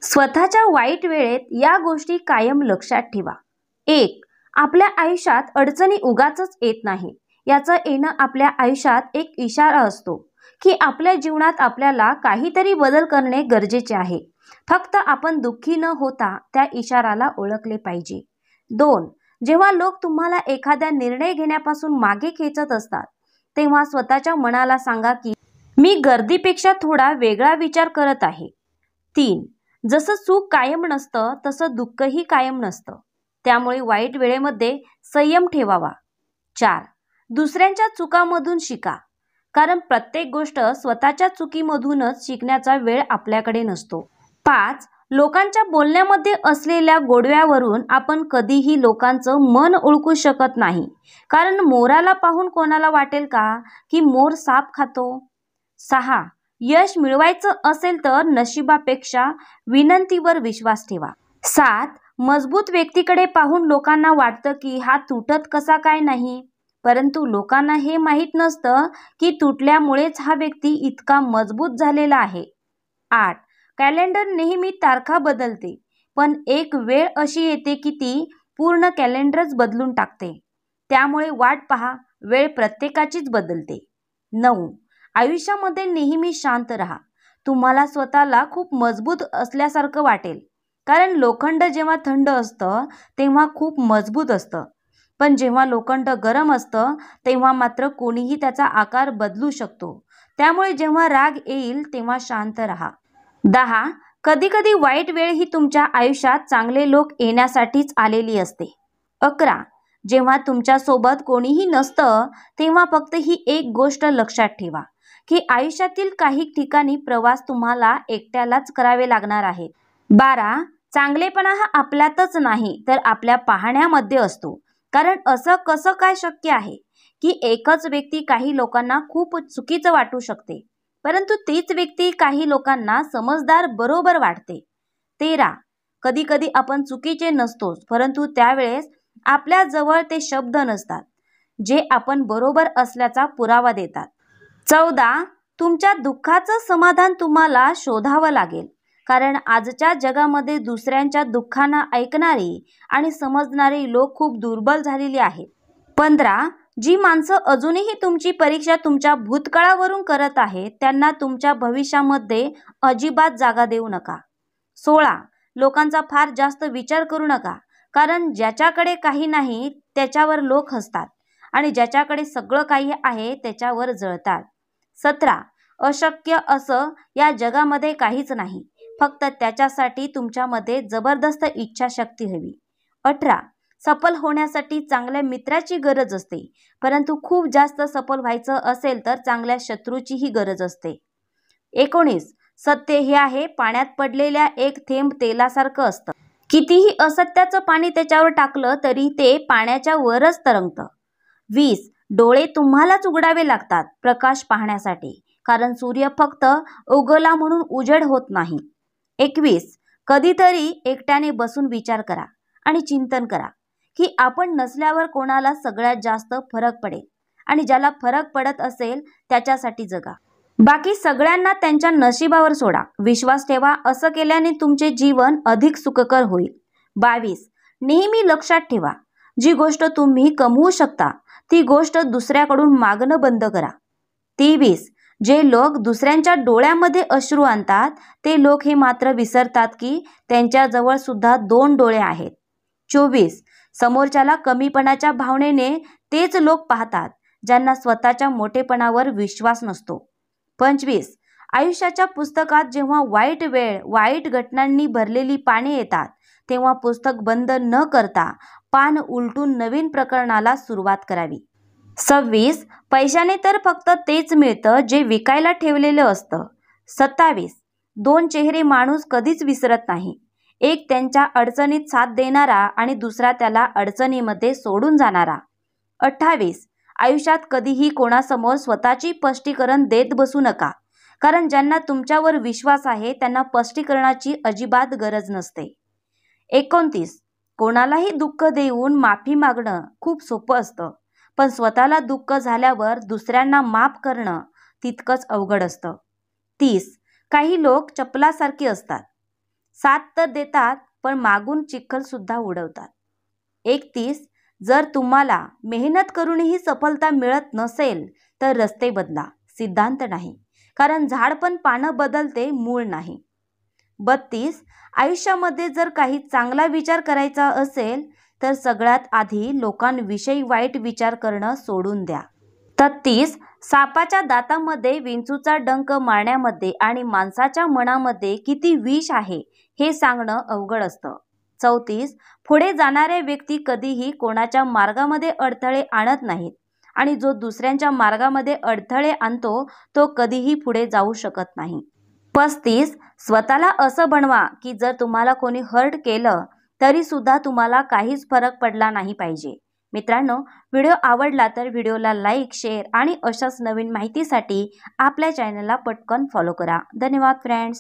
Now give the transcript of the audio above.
स्वतःच्या वाईट वेळेत या गोष्टी कायम लक्षात ठेवा. 1. आपल्या आयुष्यात अडचणी उगाचच येत नाही. याचं येणं आपल्या आयुष्यात एक इशारा असतो की आपल्या जीवनात आपल्याला काहीतरी बदल करणे गरजेचे आहे. फक्त आपण दुःखी न होता त्या इशाराला ओळखले पाहिजे. 2. जेव्हा लोक तुम्हाला एखाद्या निर्णय घेण्यापासून मागे खेचत असतात, तेव्हा स्वतःच्या मनाला सांगा की मी गर्दीपेक्षा थोडा वेगळा विचार करत आहे. 3. जसं सुख कायम नसतं तसं दुःखही कायम नसतं. त्यामुळे वाईट वेळेमध्ये संयम ठेवावा. 4. दुसऱ्यांच्या चुकांमधून शिका. कारण प्रत्येक गोष्ट स्वतःच्या चुकीमधूनच शिकण्याचा वेळ आपल्याकडे नसतो. 5. लोकांच्या बोलण्यामध्ये असलेल्या गोडव्यावरून आपण कधीही लोकांचं मन ओळखू शकत नाही. कारण मोराला पाहून कोणाला वाटेल का की मोर साप खातो? 6. यश मिळवायचं असेल तर नशिबापेक्षा विनंतीवर विश्वास ठेवा. 7. मजबूत व्यक्तीकडे पाहून लोकांना वाटतं की हा तुटत कसा काय नाही, परंतु लोकांना हे माहीत नसतं की तुटल्यामुळेच हा व्यक्ती इतका मजबूत झालेला आहे. 8. कॅलेंडर नेहमी तारखा बदलते, पण एक वेळ अशी येते की ती पूर्ण कॅलेंडरच बदलून टाकते. त्यामुळे वाट पहा, वेळ प्रत्येकाचीच बदलते. 9. आयुष्यामध्ये नेहमी शांत राहा. तुम्हाला स्वतःला खूप मजबूत असल्यासारखं वाटेल, कारण लोखंड जेव्हा थंड असतं तेव्हा खूप मजबूत असतं, पण जेव्हा लोखंड गरम असतं तेव्हा मात्र कोणीही त्याचा आकार बदलू शकतो. त्यामुळे जेव्हा राग येईल तेव्हा शांत राहा. 10. कधीकधी वाईट वेळ ही तुमच्या आयुष्यात चांगले लोक येण्यासाठीच आलेली असते. 11. जेव्हा तुमच्यासोबत कोणीही नसतं तेव्हा फक्त ही एक गोष्ट लक्षात ठेवा की आयुष्यातील काही ठिकाणी प्रवास तुम्हाला एकट्यालाच करावे लागणार आहे. 12. चांगलेपणा हा आपल्यातच नाही तर आपल्या पाहण्यामध्ये असतो. कारण असं कसं काय शक्य आहे की एकच व्यक्ती काही लोकांना खूप चुकीचं वाटू शकते, परंतु तीच व्यक्ती काही लोकांना समजदार बरोबर वाटते. 13. कधी आपण चुकीचे नसतोच, परंतु त्यावेळेस आपल्या जवळ ते शब्द नसतात जे आपण बरोबर असल्याचा पुरावा देतात. 14. तुमच्या दुःखाचं समाधान तुम्हाला शोधावं लागेल, कारण आजच्या जगामध्ये दुसऱ्यांच्या दुःखांना ऐकणारी आणि समजणारी लोक खूप दुर्बल झालेली आहेत. 15. जी माणसं अजूनही तुमची परीक्षा तुमच्या भूतकाळावरून करत आहेत त्यांना तुमच्या भविष्यामध्ये अजिबात जागा देऊ नका. 16. लोकांचा फार जास्त विचार करू नका, कारण ज्याच्याकडे काही नाही त्याच्यावर लोक हसतात आणि ज्याच्याकडे सगळं काही आहे त्याच्यावर जळतात. 17. अशक्य असं या जगामध्ये काहीच नाही, फक्त त्याच्यासाठी तुमच्यामध्ये जबरदस्त इच्छाशक्ती हवी. 18. सफल होण्यासाठी चांगल्या मित्राची गरज असते, परंतु खूप जास्त सफल व्हायचं असेल तर चांगल्या शत्रूचीही गरज असते. 19. सत्य हे आहे, पाण्यात पडलेल्या एक थेंब तेलासारखं असतं. कितीही असत्याचं पाणी त्याच्यावर टाकलं तरी ते पाण्याच्या वरच तरंगतं. 20. डोळे तुम्हालाच उघडावे लागतात प्रकाश पाहण्यासाठी, कारण सूर्य फक्त उगवला म्हणून उजेड होत नाही. 21. कधीतरी एकट्याने बसून विचार करा आणि चिंतन करा की आपण नसल्यावर कोणाला सगळ्यात जास्त फरक पडेल, आणि ज्याला फरक पडत असेल त्याच्यासाठी जगा. बाकी सगळ्यांना त्यांच्या नशिबावर सोडा. विश्वास ठेवा, असं केल्याने तुमचे जीवन अधिक सुखकर होईल. 22. नेहमी लक्षात ठेवा, जी गोष्ट तुम्ही कमवू शकता ती गोष्ट दुसऱ्याकडून मागणं बंद करा. 23. जे लोक दुसऱ्यांच्या डोळ्यामध्ये अश्रू आणतात ते लोक हे मात्र विसरतात की त्यांच्याजवळ सुद्धा 2 डोळे आहेत. 24. समोरच्याला कमीपणाच्या भावनेने तेच लोक पाहतात ज्यांना स्वतःच्या मोठेपणावर विश्वास नसतो. 25. आयुष्याच्या पुस्तकात जेव्हा वाईट वेळ, वाईट घटनांनी भरलेली पाने येतात तेव्हा पुस्तक बंद न करता पान उलटून नवीन प्रकरणाला सुरुवात करावी. 26. पैशाने तर फक्त तेच मिळतं जे विकायला ठेवलेलं असतं. 27. 2 चेहरे माणूस कधीच विसरत नाही. एक त्यांच्या अडचणीत साथ देणारा आणि दुसरा त्याला अडचणीमध्ये सोडून जाणारा. 28. आयुष्यात कधीही कोणासमोर स्वतःची स्पष्टीकरण देत बसू नका, कारण ज्यांना तुमच्यावर विश्वास आहे त्यांना स्पष्टीकरणाची अजिबात गरज नसते. 29. कोणालाही दुःख देऊन माफी मागणं खूप सोपं असतं, पण स्वतःला दुःख झाल्यावर दुसऱ्यांना माफ करणं तितकंच अवघड असतं. 30. काही लोक चपलासारखी असतात, साथ तर देतात पण मागून चिखल सुद्धा उडवतात. 31 जर तुम्हाला मेहनत करूनही सफलता मिळत नसेल तर रस्ते बदला, सिद्धांत नाही. कारण झाड पण पानं बदलते, मूळ नाही. 32 आयुष्यामध्ये जर काही चांगला विचार करायचा असेल तर सगळ्यात आधी लोकांविषयी वाईट विचार करणं सोडून द्या. 33 सापाच्या दातामध्ये विंचूचा डंक मारण्यामध्ये आणि माणसाच्या मनामध्ये किती विष आहे हे सांगणं अवघड असतं. 34 पुढे जाणाऱ्या व्यक्ती कधीही कोणाच्या मार्गामध्ये अडथळे आणत नाहीत आणि जो दुसऱ्यांच्या मार्गामध्ये अडथळे आणतो तो कधीही पुढे जाऊ शकत नाही. 35 स्वतःला असं बनवा की जर तुम्हाला कोणी हर्ट केलं तरी सुद्धा तुम्हाला काहीच फरक पडला नाही पाहिजे. मित्रांनो, व्हिडिओ आवडला तर व्हिडिओला लाईक, शेअर आणि अशाच नवीन माहितीसाठी आपल्या चॅनलला पटकन फॉलो करा. धन्यवाद फ्रेंड्स.